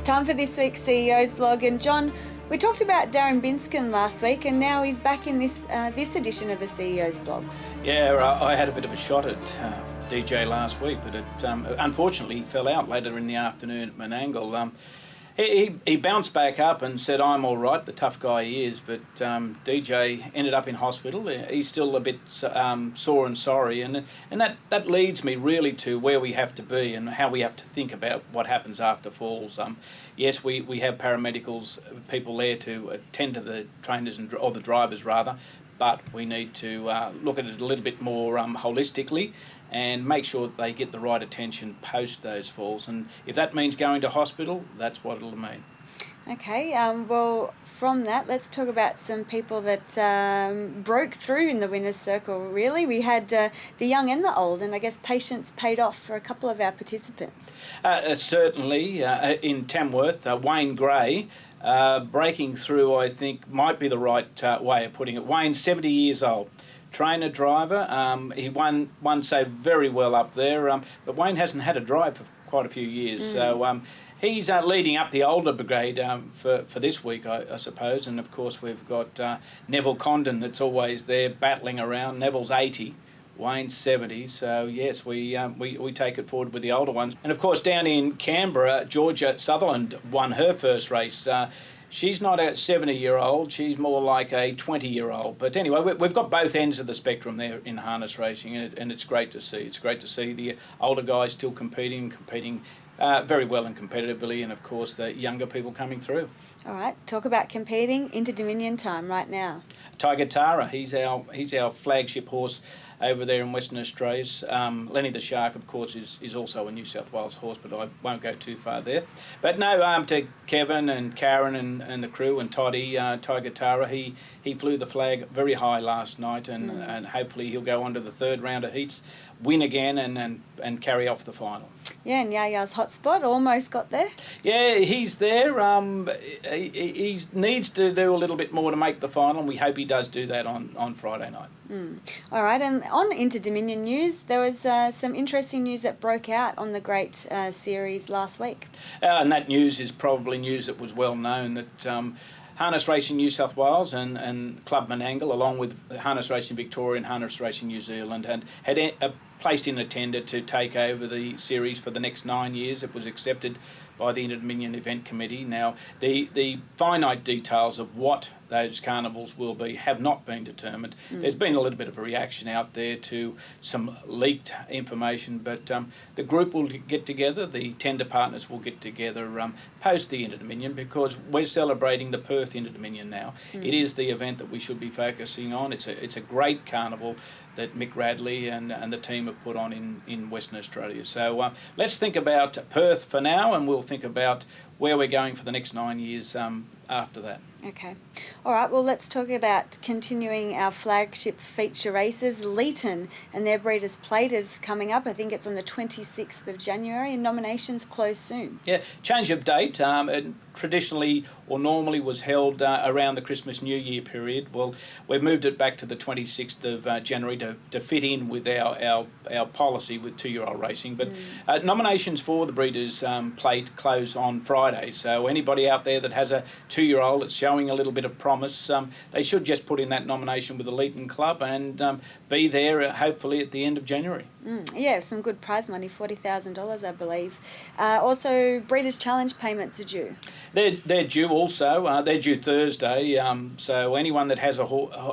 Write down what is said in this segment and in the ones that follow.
time for this week's CEO's blog, and John, we talked about Darren Binskin last week, and now he's back in this edition of the CEO's blog. Yeah, I had a bit of a shot at DJ last week, but it unfortunately fell out later in the afternoon at Menangle. He bounced back up and said, "I'm all right," the tough guy he is, but DJ ended up in hospital. He's still a bit sore and sorry, and that leads me really to where we have to be and how we have to think about what happens after falls. Yes, we have paramedicals, people there to attend to the trainers or the drivers rather, but we need to look at it a little bit more holistically and make sure that they get the right attention post those falls. And if that means going to hospital, that's what it'll mean. Okay, well, from that, let's talk about some people that broke through in the winner's circle, really. We had the young and the old, and I guess patience paid off for a couple of our participants. Certainly, in Tamworth, Wayne Gray, breaking through, I think, might be the right way of putting it. Wayne's 70 years old. Trainer, driver, he won so very well up there, but Wayne hasn't had a drive for quite a few years, so he's leading up the older brigade for this week, I suppose. And of course we've got Neville Condon that's always there battling around. Neville's 80, Wayne's 70, so yes, we take it forward with the older ones. And of course down in Canberra, Georgia Sutherland won her first race. She's not a 70-year-old, she's more like a 20-year-old. But anyway, we've got both ends of the spectrum there in harness racing, and it's great to see. It's great to see the older guys still competing very well and competitively, and of course the younger people coming through. All right, talk about competing, into Dominion time right now. Tiger Tara, he's our flagship horse over there in Western Australia. Lenny the Shark, of course, is also a New South Wales horse, but I won't go too far there. But no, to Kevin and Karen and the crew and Toddy, Tiger Tara, he flew the flag very high last night, and hopefully he'll go on to the third round of heats, win again and carry off the final. Yeah, and Yaya's hotspot almost got there. Yeah, he's there. He needs to do a little bit more to make the final, and we hope he does do that on Friday night. All right, and on Inter Dominion news, there was some interesting news that broke out on the Great Series last week. And that news is probably news that was well known, that Harness Racing New South Wales and Club Menangle, along with Harness Racing Victoria and Harness Racing New Zealand, had placed in a tender to take over the series for the next 9 years. It was accepted by the Inter-Dominion Event Committee. Now, the finite details of what those carnivals will be have not been determined. There's been a little bit of a reaction out there to some leaked information, but the group will get together, the tender partners will get together post the Inter-Dominion, because we're celebrating the Perth Inter-Dominion now. It is the event that we should be focusing on. It's a great carnival that Mick Radley and the team have put on in Western Australia. So let's think about Perth for now, and we'll think about where we're going for the next 9 years after that. Okay. All right, well, let's talk about continuing our flagship feature races. Leeton and their Breeders' Plate is coming up. I think it's on the 26th of January, and nominations close soon. Yeah, change of date. It traditionally or normally was held around the Christmas New Year period. Well, we've moved it back to the 26th of January to fit in with our policy with two-year-old racing. But nominations for the Breeders' Plate close on Friday. So anybody out there that has a two-year-old that's showing a little bit of promise, they should just put in that nomination with the Leeton Club and be there hopefully at the end of January. Yeah, some good prize money, $40,000 I believe. Also, Breeders' Challenge payments are due. They're due also. They're due Thursday. So anyone that has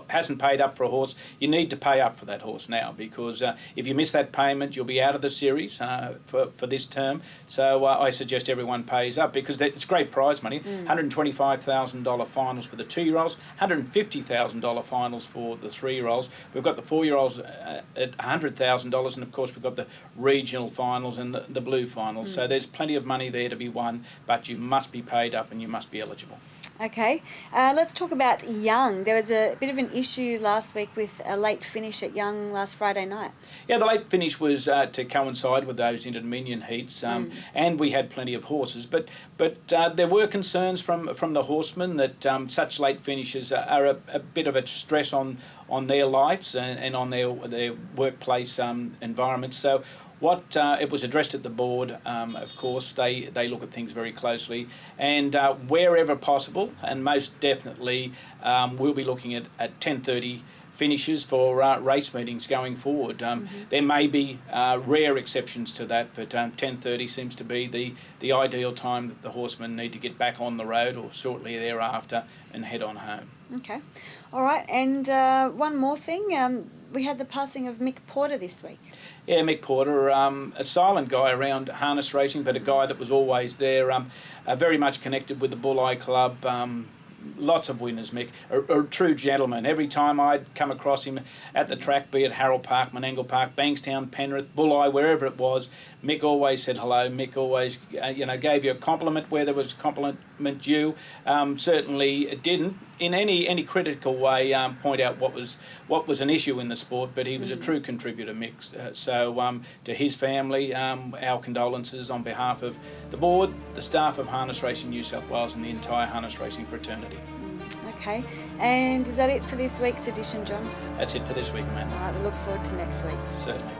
hasn't paid up for a horse, you need to pay up for that horse now, because if you miss that payment, you'll be out of the series for this term. So I suggest everyone pays up, because it's great prize money. $125,000 finals for the 2-year-olds, $150,000 finals for the 3-year-olds. We've got the 4-year-olds at $100,000, and of course we've got the regional finals and the blue finals. So there's plenty of money there to be won, but you must be paid up and you must be eligible. Okay, let's talk about Young. There was a bit of an issue last week with a late finish at Young last Friday night. Yeah, the late finish was to coincide with those Inter-Dominion heats, and we had plenty of horses. But there were concerns from the horsemen that such late finishes are a bit of a stress on their lives and on their workplace environments. So it was addressed at the board. Of course, they look at things very closely, and wherever possible, and most definitely, we'll be looking at 10:30 finishes for race meetings going forward. There may be rare exceptions to that, but 10:30 seems to be the ideal time that the horsemen need to get back on the road or shortly thereafter and head on home. Okay. All right, and one more thing. We had the passing of Mick Porter this week. Yeah, Mick Porter, a silent guy around harness racing, but a guy that was always there, very much connected with the Bull Eye Club. Lots of winners, Mick. A true gentleman. Every time I'd come across him at the track, be it Harold Park, Menangle Park, Bankstown, Penrith, Bull Eye, wherever it was, Mick always said hello. Mick always, gave you a compliment where there was compliment due. Certainly didn't in any critical way point out what was an issue in the sport, but he was a true contributor, Mick. So to his family, our condolences on behalf of the board, the staff of Harness Racing New South Wales, and the entire harness racing fraternity. Okay, and is that it for this week's edition, John? That's it for this week, Amanda. All right, we look forward to next week. Certainly.